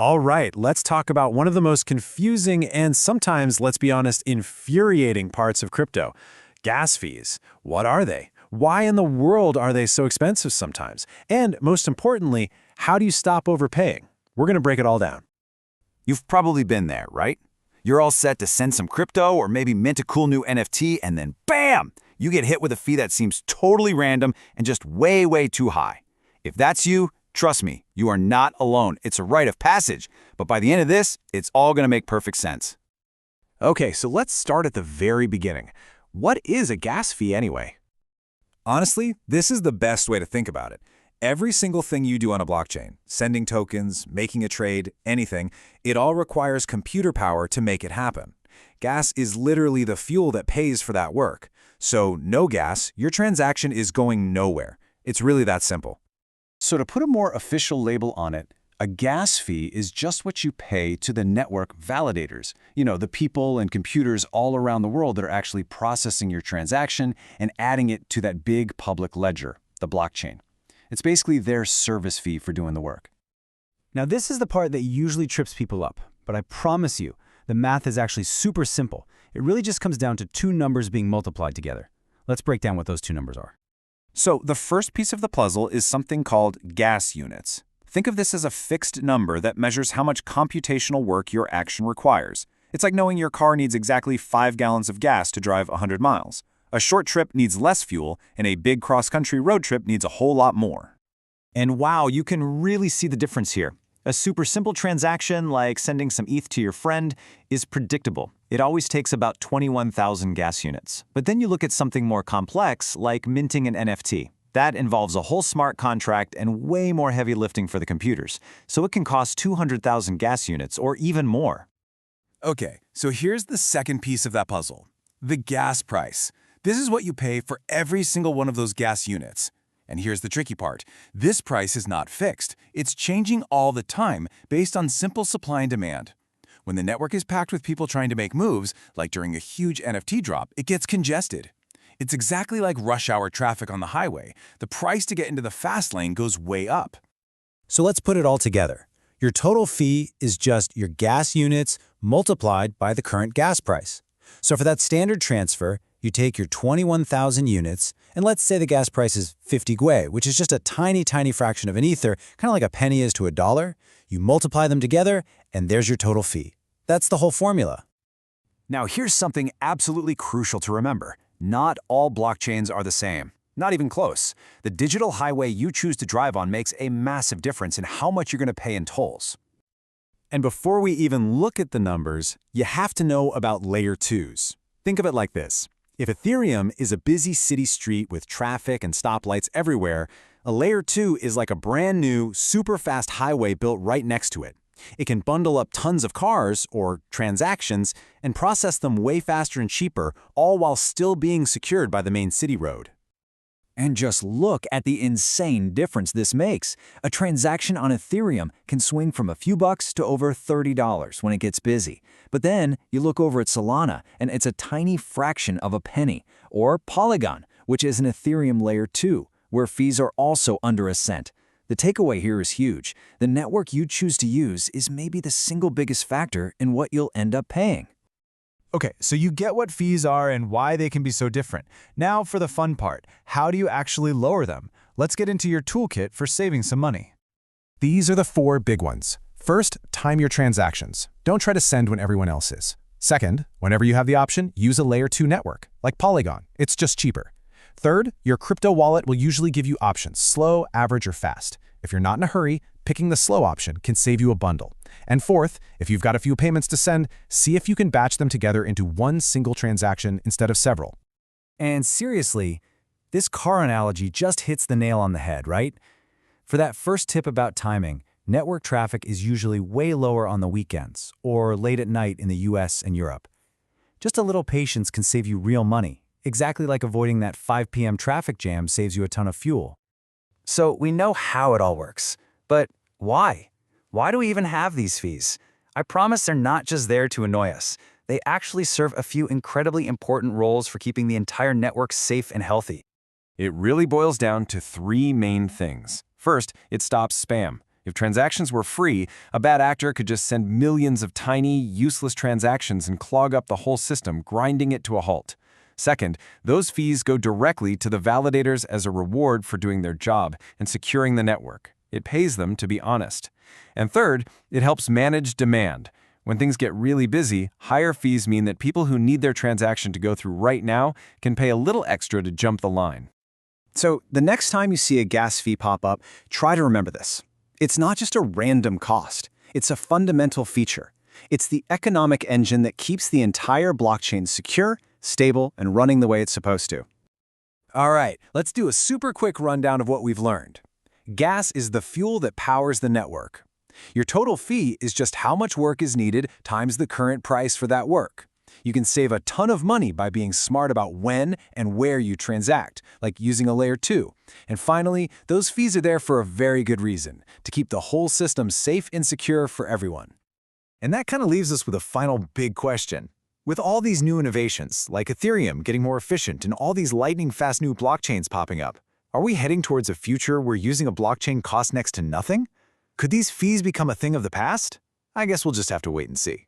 All right, let's talk about one of the most confusing and sometimes, let's be honest, infuriating parts of crypto. Gas fees. What are they? Why in the world are they so expensive sometimes? And most importantly, how do you stop overpaying? We're going to break it all down. You've probably been there, right? You're all set to send some crypto or maybe mint a cool new NFT, and then bam! You get hit with a fee that seems totally random and just way, way too high. If that's you, trust me, you are not alone. It's a rite of passage. But by the end of this, it's all going to make perfect sense. Okay, so let's start at the very beginning. What is a gas fee anyway? Honestly, this is the best way to think about it. Every single thing you do on a blockchain, sending tokens, making a trade, anything, it all requires computer power to make it happen. Gas is literally the fuel that pays for that work. So no gas, your transaction is going nowhere. It's really that simple. So to put a more official label on it, a gas fee is just what you pay to the network validators. You know, the people and computers all around the world that are actually processing your transaction and adding it to that big public ledger, the blockchain. It's basically their service fee for doing the work. Now this is the part that usually trips people up, but I promise you, the math is actually super simple. It really just comes down to two numbers being multiplied together. Let's break down what those two numbers are. So the first piece of the puzzle is something called gas units. Think of this as a fixed number that measures how much computational work your action requires. It's like knowing your car needs exactly 5 gallons of gas to drive 100 miles. A short trip needs less fuel, and a big cross-country road trip needs a whole lot more. And wow, you can really see the difference here. A super simple transaction like sending some ETH to your friend is predictable. It always takes about 21,000 gas units. But then you look at something more complex like minting an NFT. That involves a whole smart contract and way more heavy lifting for the computers. So it can cost 200,000 gas units or even more. Okay, so here's the second piece of that puzzle. The gas price. This is what you pay for every single one of those gas units. And here's the tricky part. This price is not fixed. It's changing all the time based on simple supply and demand. When the network is packed with people trying to make moves, like during a huge NFT drop, it gets congested. It's exactly like rush hour traffic on the highway. The price to get into the fast lane goes way up. So let's put it all together. Your total fee is just your gas units multiplied by the current gas price. So for that standard transfer, you take your 21,000 units, and let's say the gas price is 50 gwei, which is just a tiny, tiny fraction of an ether, kind of like a penny is to a dollar. You multiply them together, and there's your total fee. That's the whole formula. Now here's something absolutely crucial to remember. Not all blockchains are the same. Not even close. The digital highway you choose to drive on makes a massive difference in how much you're going to pay in tolls. And before we even look at the numbers, you have to know about layer 2s. Think of it like this. If Ethereum is a busy city street with traffic and stoplights everywhere, a layer 2 is like a brand new, super fast highway built right next to it. It can bundle up tons of cars, or transactions, and process them way faster and cheaper, all while still being secured by the main city road. And just look at the insane difference this makes. A transaction on Ethereum can swing from a few bucks to over $30 when it gets busy. But then you look over at Solana, and it's a tiny fraction of a penny. Or Polygon, which is an Ethereum layer 2, where fees are also under a cent. The takeaway here is huge. The network you choose to use is maybe the single biggest factor in what you'll end up paying. Okay, so you get what fees are and why they can be so different. Now for the fun part, how do you actually lower them? Let's get into your toolkit for saving some money. These are the 4 big ones. First, time your transactions. Don't try to send when everyone else is. Second, whenever you have the option, use a layer 2 network, like Polygon. It's just cheaper. Third, your crypto wallet will usually give you options, slow, average, or fast. If you're not in a hurry, picking the slow option can save you a bundle. And fourth, if you've got a few payments to send, see if you can batch them together into one single transaction instead of several. And seriously, this car analogy just hits the nail on the head, right? For that first tip about timing, network traffic is usually way lower on the weekends or late at night in the US and Europe. Just a little patience can save you real money, exactly like avoiding that 5 p.m. traffic jam saves you a ton of fuel. So we know how it all works, but why? Why do we even have these fees? I promise they're not just there to annoy us. They actually serve a few incredibly important roles for keeping the entire network safe and healthy. It really boils down to 3 main things. First, it stops spam. If transactions were free, a bad actor could just send millions of tiny, useless transactions and clog up the whole system, grinding it to a halt. Second, those fees go directly to the validators as a reward for doing their job and securing the network. It pays them to be honest. And third, it helps manage demand. When things get really busy, higher fees mean that people who need their transaction to go through right now can pay a little extra to jump the line. So the next time you see a gas fee pop up, try to remember this. It's not just a random cost. It's a fundamental feature. It's the economic engine that keeps the entire blockchain secure, stable, and running the way it's supposed to. All right, let's do a super quick rundown of what we've learned. Gas is the fuel that powers the network. Your total fee is just how much work is needed times the current price for that work. You can save a ton of money by being smart about when and where you transact, like using a layer 2. And finally, those fees are there for a very good reason, to keep the whole system safe and secure for everyone. And that kind of leaves us with a final big question. With all these new innovations, like Ethereum getting more efficient and all these lightning-fast new blockchains popping up, are we heading towards a future where using a blockchain costs next to nothing? Could these fees become a thing of the past? I guess we'll just have to wait and see.